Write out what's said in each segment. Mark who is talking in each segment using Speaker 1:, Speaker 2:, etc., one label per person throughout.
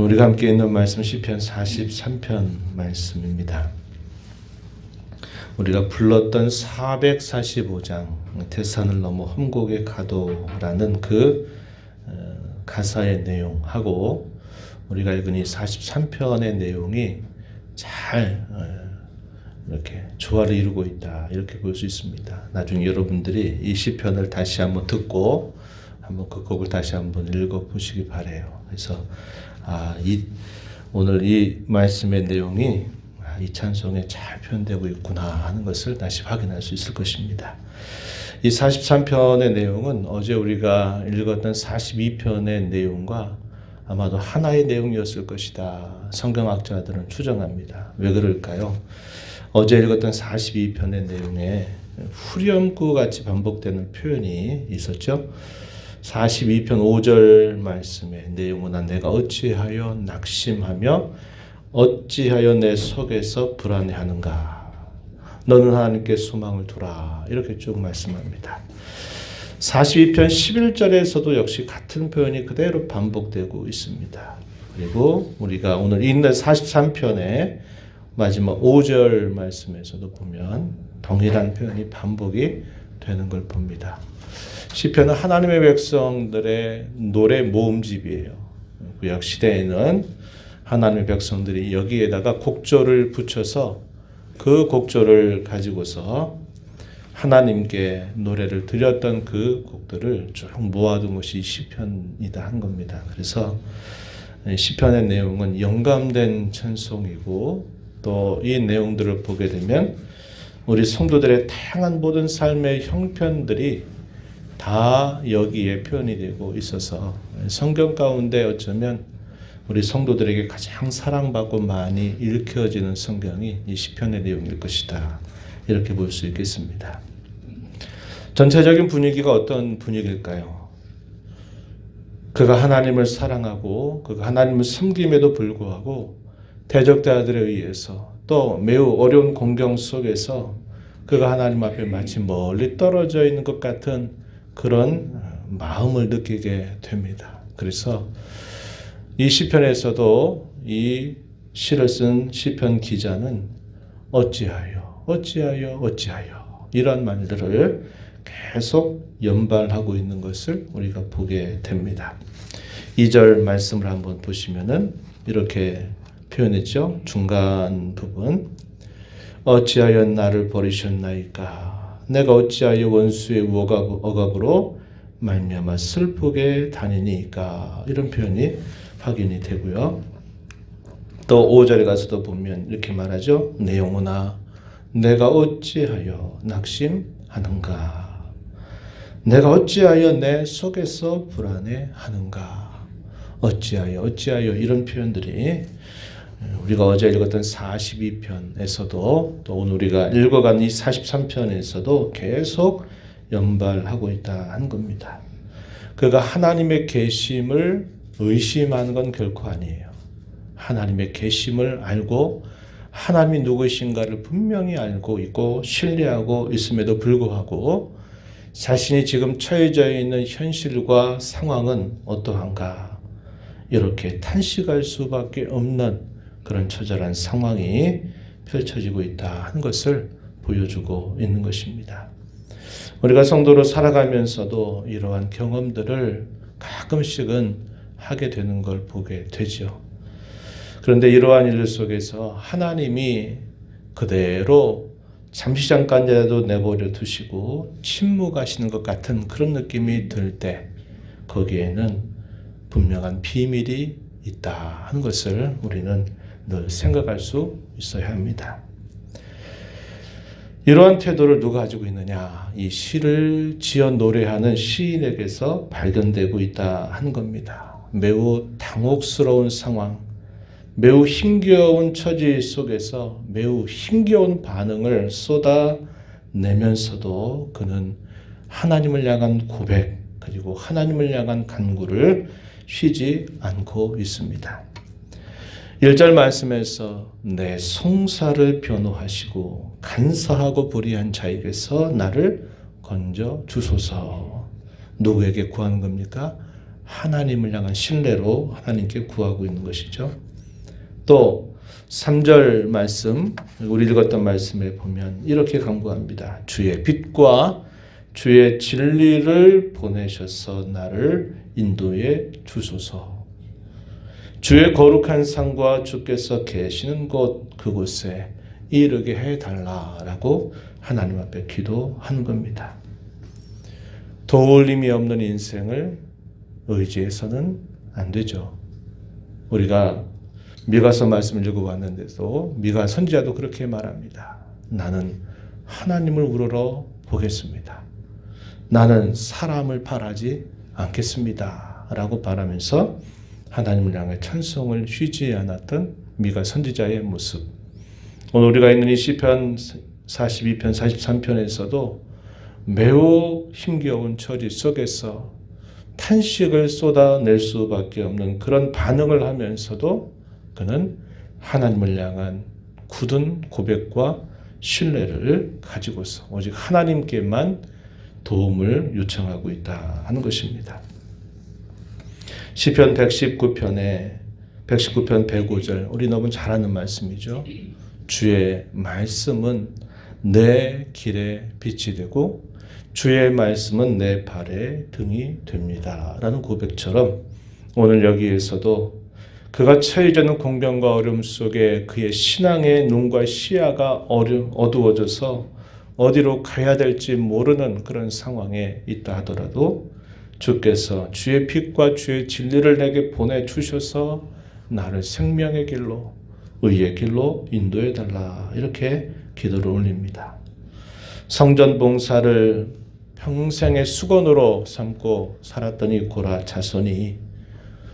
Speaker 1: 우리가 함께 있는 말씀 시편 43편 말씀입니다. 우리가 불렀던 445장 태산을 넘어 험곡의 가도라는 그 가사의 내용하고 우리가 읽은 이 43편의 내용이 잘 이렇게 조화를 이루고 있다, 이렇게 볼 수 있습니다. 나중에 여러분들이 이 시편을 다시 한번 듣고 한번 그 곡을 다시 한번 읽어보시기 바라요. 그래서 오늘 이 말씀의 내용이 이 찬송에 잘 표현되고 있구나 하는 것을 다시 확인할 수 있을 것입니다. 이 43편의 내용은 어제 우리가 읽었던 42편의 내용과 아마도 하나의 내용이었을 것이다, 성경학자들은 추정합니다. 왜 그럴까요? 어제 읽었던 42편의 내용에 후렴구 같이 반복되는 표현이 있었죠. 42편 5절 말씀의 내용은 내가 어찌하여 낙심하며 어찌하여 내 속에서 불안해하는가. 너는 하나님께 소망을 두라. 이렇게 쭉 말씀합니다. 42편 11절에서도 역시 같은 표현이 그대로 반복되고 있습니다. 그리고 우리가 오늘 읽는 43편의 마지막 5절 말씀에서도 보면 동일한 표현이 반복이 되는 걸 봅니다. 시편은 하나님의 백성들의 노래 모음집이에요. 구약 시대에는 하나님의 백성들이 여기에다가 곡조를 붙여서 그 곡조를 가지고서 하나님께 노래를 드렸던 그 곡들을 쭉 모아둔 것이 시편이다 한 겁니다. 그래서 시편의 내용은 영감된 찬송이고 또 이 내용들을 보게 되면 우리 성도들의 다양한 모든 삶의 형편들이 다 여기에 표현이 되고 있어서 성경 가운데 어쩌면 우리 성도들에게 가장 사랑받고 많이 읽혀지는 성경이 이 시편의 내용일 것이다, 이렇게 볼 수 있겠습니다. 전체적인 분위기가 어떤 분위기일까요? 그가 하나님을 사랑하고 그가 하나님을 섬김에도 불구하고 대적자들에 의해서 또 매우 어려운 공경 속에서 그가 하나님 앞에 마치 멀리 떨어져 있는 것 같은 그런 마음을 느끼게 됩니다. 그래서 이 시편에서도 이 시를 쓴 시편 기자는 어찌하여 이런 말들을 계속 연발하고 있는 것을 우리가 보게 됩니다. 2절 말씀을 한번 보시면은 이렇게 표현했죠. 중간 부분, 어찌하여 나를 버리셨나이까. 내가 어찌하여 원수의 억압으로 말미암아 슬프게 다니니까. 이런 표현이 확인이 되고요. 또 5절에 가서도 보면 이렇게 말하죠. 내 영혼아, 내가 어찌하여 낙심하는가. 내가 어찌하여 내 속에서 불안해하는가. 어찌하여 이런 표현들이 우리가 어제 읽었던 42편에서도 또 오늘 우리가 읽어간 이 43편에서도 계속 연발하고 있다 한 겁니다. 그가 하나님의 계심을 의심하는 건 결코 아니에요. 하나님의 계심을 알고 하나님이 누구이신가를 분명히 알고 있고 신뢰하고 있음에도 불구하고 자신이 지금 처해져 있는 현실과 상황은 어떠한가, 이렇게 탄식할 수밖에 없는 그런 처절한 상황이 펼쳐지고 있다 하는 것을 보여주고 있는 것입니다. 우리가 성도로 살아가면서도 이러한 경험들을 가끔씩은 하게 되는 걸 보게 되죠. 그런데 이러한 일 속에서 하나님이 그대로 잠시 잠깐이라도 내버려 두시고 침묵하시는 것 같은 그런 느낌이 들 때 거기에는 분명한 비밀이 있다 하는 것을 우리는 늘 생각할 수 있어야 합니다. 이러한 태도를 누가 가지고 있느냐? 이 시를 지어 노래하는 시인에게서 발견되고 있다 하는 겁니다. 매우 당혹스러운 상황, 매우 힘겨운 처지 속에서 매우 힘겨운 반응을 쏟아내면서도 그는 하나님을 향한 고백 그리고 하나님을 향한 간구를 쉬지 않고 있습니다. 1절 말씀에서 내 송사를 변호하시고 간사하고 불의한 자에게서 나를 건져 주소서. 누구에게 구하는 겁니까? 하나님을 향한 신뢰로 하나님께 구하고 있는 것이죠. 또 3절 말씀, 우리 읽었던 말씀에 보면 이렇게 간구합니다. 주의 빛과 주의 진리를 보내셔서 나를 인도해 주소서. 주의 거룩한 상과 주께서 계시는 곳 그곳에 이르게 해달라라고 하나님 앞에 기도하는 겁니다. 도울림이 없는 인생을 의지해서는 안 되죠. 우리가 미가서 말씀을 읽어봤는데도 미가 선지자도 그렇게 말합니다. 나는 하나님을 우러러 보겠습니다. 나는 사람을 바라지 않겠습니다. 라고 말하면서 하나님을 향해 찬송을 쉬지 않았던 미가 선지자의 모습. 오늘 우리가 있는 이 시편 42편, 43편에서도 매우 힘겨운 처지 속에서 탄식을 쏟아낼 수밖에 없는 그런 반응을 하면서도 그는 하나님을 향한 굳은 고백과 신뢰를 가지고서 오직 하나님께만 도움을 요청하고 있다 하는 것입니다. 시편 119편 105절 우리 너무 잘 아는 말씀이죠. 주의 말씀은 내 길에 빛이 되고 주의 말씀은 내 발에 등이 됩니다. 라는 고백처럼 오늘 여기에서도 그가 처해지는 공경과 어려움 속에 그의 신앙의 눈과 시야가 어두워져서 어디로 가야 될지 모르는 그런 상황에 있다 하더라도 주께서 주의 빛과 주의 진리를 내게 보내주셔서 나를 생명의 길로 의의 길로 인도해 달라 이렇게 기도를 올립니다. 성전 봉사를 평생의 수건으로 삼고 살았던 이 고라 자손이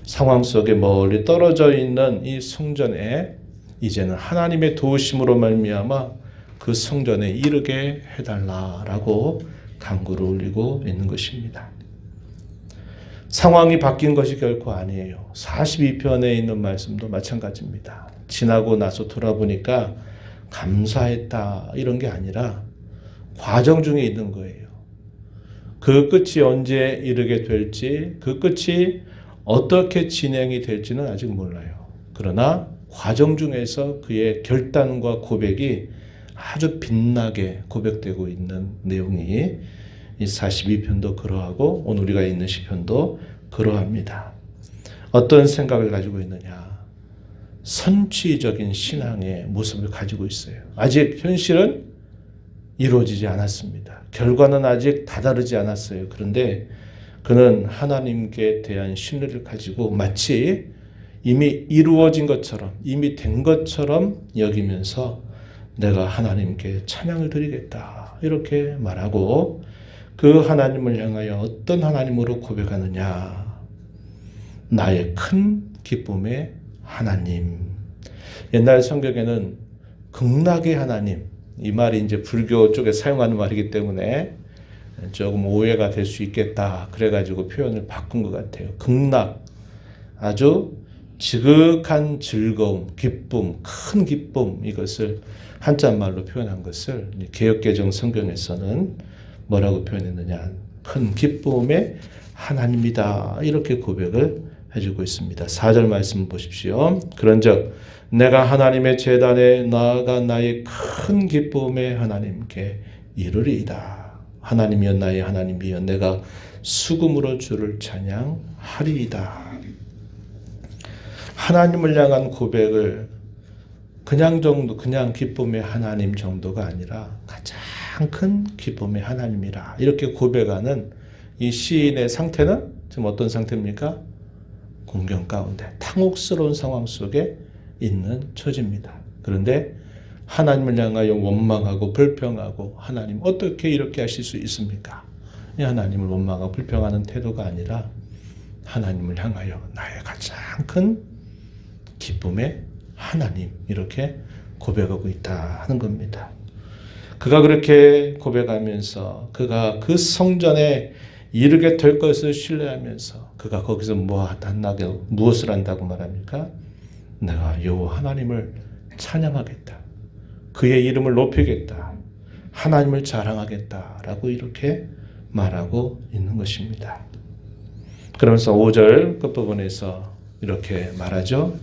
Speaker 1: 상황 속에 멀리 떨어져 있는 이 성전에 이제는 하나님의 도우심으로 말미암아 그 성전에 이르게 해달라라고 간구를 올리고 있는 것입니다. 상황이 바뀐 것이 결코 아니에요. 42편에 있는 말씀도 마찬가지입니다. 지나고 나서 돌아보니까 감사했다 이런 게 아니라 과정 중에 있는 거예요. 그 끝이 언제 이르게 될지, 그 끝이 어떻게 진행이 될지는 아직 몰라요. 그러나 과정 중에서 그의 결단과 고백이 아주 빛나게 고백되고 있는 내용이 이 42편도 그러하고 오늘 우리가 있는 시편도 그러합니다. 어떤 생각을 가지고 있느냐? 선취적인 신앙의 모습을 가지고 있어요. 아직 현실은 이루어지지 않았습니다. 결과는 아직 다다르지 않았어요. 그런데 그는 하나님께 대한 신뢰를 가지고 마치 이미 이루어진 것처럼 이미 된 것처럼 여기면서 내가 하나님께 찬양을 드리겠다 이렇게 말하고 그 하나님을 향하여 어떤 하나님으로 고백하느냐? 나의 큰 기쁨의 하나님. 옛날 성경에는 극락의 하나님, 이 말이 이제 불교 쪽에 사용하는 말이기 때문에 조금 오해가 될 수 있겠다. 그래가지고 표현을 바꾼 것 같아요. 극락, 아주 지극한 즐거움, 기쁨, 큰 기쁨, 이것을 한자말로 표현한 것을 개역개정 성경에서는 뭐라고 표현했느냐? 큰 기쁨의 하나님이다. 이렇게 고백을 해주고 있습니다. 4절 말씀 보십시오. 그런즉 내가 하나님의 제단에 나아가 나의 큰 기쁨의 하나님께 이르리이다. 하나님이여 나의 하나님이여 내가 수금으로 주를 찬양하리이다. 하나님을 향한 고백을 그냥 기쁨의 하나님 정도가 아니라 가장 큰 기쁨의 하나님이라 이렇게 고백하는 이 시인의 상태는 지금 어떤 상태입니까? 공경 가운데 탕혹스러운 상황 속에 있는 처지입니다. 그런데 하나님을 향하여 원망하고 불평하고 하나님 어떻게 이렇게 하실 수 있습니까? 이 하나님을 원망하고 불평하는 태도가 아니라 하나님을 향하여 나의 가장 큰 기쁨의 하나님 이렇게 고백하고 있다 하는 겁니다. 그가 그렇게 고백하면서 그가 그 성전에 이르게 될 것을 신뢰하면서 그가 거기서 무엇을 한다고 말합니까? 내가 여호와 하나님을 찬양하겠다. 그의 이름을 높이겠다. 하나님을 자랑하겠다라고 이렇게 말하고 있는 것입니다. 그러면서 5절 끝부분에서 이렇게 말하죠.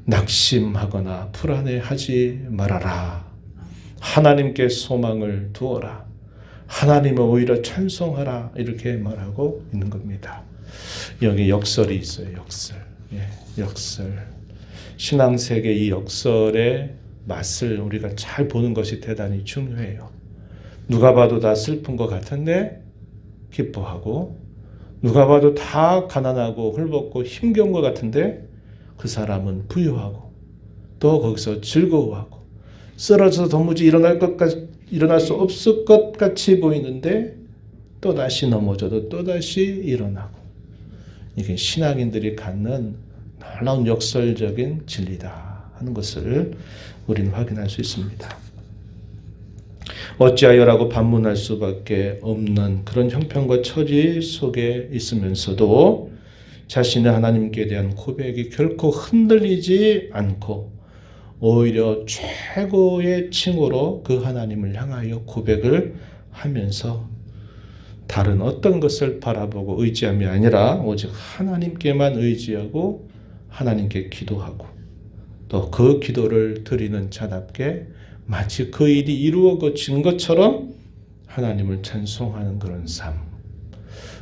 Speaker 1: 낙심하거나 불안해하지 말아라. 하나님께 소망을 두어라. 하나님을 오히려 찬송하라. 이렇게 말하고 있는 겁니다. 여기 역설이 있어요. 역설. 역설. 신앙세계 이 역설의 맛을 우리가 잘 보는 것이 대단히 중요해요. 누가 봐도 다 슬픈 것 같은데 기뻐하고, 누가 봐도 다 가난하고 헐벗고 힘겨운 것 같은데 그 사람은 부유하고 또 거기서 즐거워하고, 쓰러져서 도무지 일어날 수 없을 것 같이 보이는데 또다시 넘어져도 또다시 일어나고, 이게 신앙인들이 갖는 놀라운 역설적인 진리다 하는 것을 우리는 확인할 수 있습니다. 어찌하여라고 반문할 수밖에 없는 그런 형편과 처지 속에 있으면서도 자신의 하나님께 대한 고백이 결코 흔들리지 않고 오히려 최고의 칭호로 그 하나님을 향하여 고백을 하면서 다른 어떤 것을 바라보고 의지함이 아니라 오직 하나님께만 의지하고 하나님께 기도하고 또 그 기도를 드리는 자답게 마치 그 일이 이루어진 것처럼 하나님을 찬송하는 그런 삶.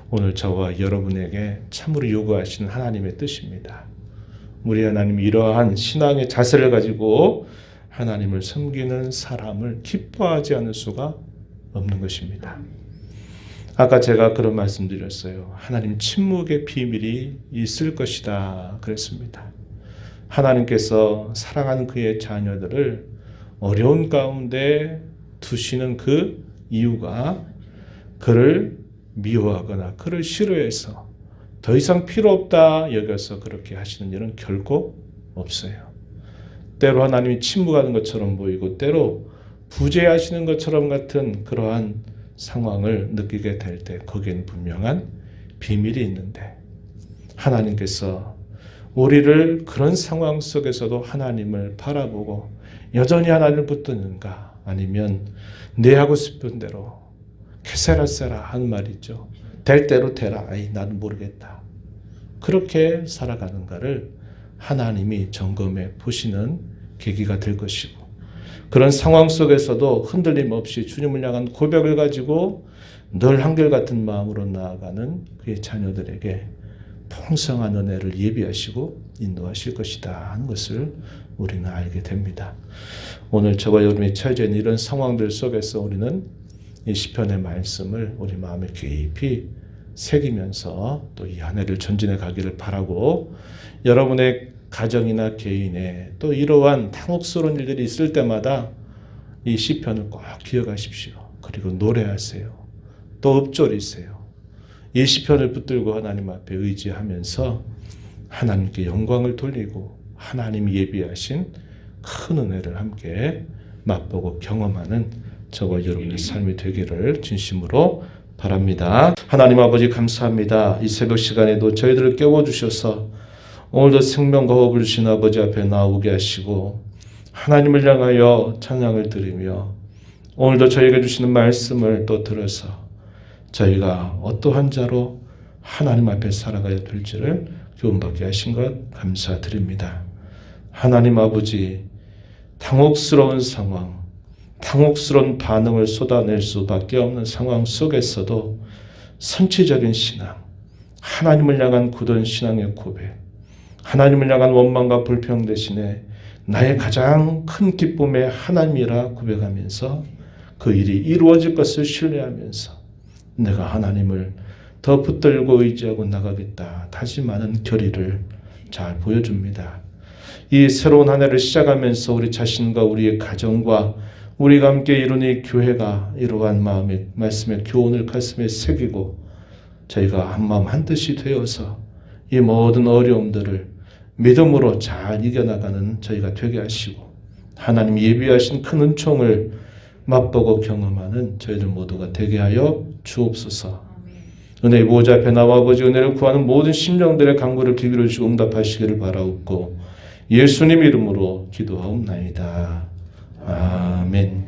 Speaker 1: 오늘 저와 여러분에게 참으로 요구하시는 하나님의 뜻입니다. 우리 하나님이 이러한 신앙의 자세를 가지고 하나님을 섬기는 사람을 기뻐하지 않을 수가 없는 것입니다. 아까 제가 그런 말씀 드렸어요. 하나님 침묵의 비밀이 있을 것이다 그랬습니다. 하나님께서 사랑하는 그의 자녀들을 어려운 가운데 두시는 그 이유가 그를 미워하거나 그를 싫어해서 더 이상 필요 없다 여겨서 그렇게 하시는 일은 결코 없어요. 때로 하나님이 침묵하는 것처럼 보이고 때로 부재하시는 것처럼 같은 그러한 상황을 느끼게 될 때 거기에는 분명한 비밀이 있는데, 하나님께서 우리를 그런 상황 속에서도 하나님을 바라보고 여전히 하나님을 붙드는가, 아니면 내 하고 싶은 대로 캐세라세라 하는 말이 있죠. 될 대로 되라. 아이 나는 모르겠다. 그렇게 살아가는가를 하나님이 점검해 보시는 계기가 될 것이고, 그런 상황 속에서도 흔들림 없이 주님을 향한 고백을 가지고 늘 한결같은 마음으로 나아가는 그의 자녀들에게 풍성한 은혜를 예비하시고 인도하실 것이다 하는 것을 우리는 알게 됩니다. 오늘 저와 여러분이 처해져 있는 이런 상황들 속에서 우리는 이 시편의 말씀을 우리 마음에 깊이 새기면서 또 이 한 해를 전진해 가기를 바라고, 여러분의 가정이나 개인에 또 이러한 당혹스러운 일들이 있을 때마다 이 시편을 꼭 기억하십시오. 그리고 노래하세요. 또 읊조리세요. 이 시편을 붙들고 하나님 앞에 의지하면서 하나님께 영광을 돌리고 하나님이 예비하신 큰 은혜를 함께 맛보고 경험하는 저와 여러분의 삶이 되기를 진심으로 바랍니다. 하나님 아버지 감사합니다. 이 새벽 시간에도 저희들을 깨워주셔서 오늘도 생명과 호흡을 주신 아버지 앞에 나오게 하시고 하나님을 향하여 찬양을 드리며 오늘도 저희에게 주시는 말씀을 또 들어서 저희가 어떠한 자로 하나님 앞에 살아가야 될지를 교훈받게 하신 것 감사드립니다. 하나님 아버지, 당혹스러운 상황, 당혹스러운 반응을 쏟아낼 수밖에 없는 상황 속에서도 선취적인 신앙, 하나님을 향한 굳은 신앙의 고백, 하나님을 향한 원망과 불평 대신에 나의 가장 큰 기쁨의 하나님이라 고백하면서 그 일이 이루어질 것을 신뢰하면서 내가 하나님을 더 붙들고 의지하고 나가겠다 다짐하는 결의를 잘 보여줍니다. 이 새로운 한 해를 시작하면서 우리 자신과 우리의 가정과 우리가 함께 이루는 이 교회가 이러한 마음의 말씀의 교훈을 가슴에 새기고 저희가 한마음 한뜻이 되어서 이 모든 어려움들을 믿음으로 잘 이겨나가는 저희가 되게 하시고 하나님 예비하신 큰 은총을 맛보고 경험하는 저희들 모두가 되게 하여 주옵소서. 은혜의 보호자 앞에 나와 아버지 은혜를 구하는 모든 심령들의 간구를 귀 기울여 주시고 응답하시기를 바라옵고 예수님 이름으로 기도하옵나이다. 아멘.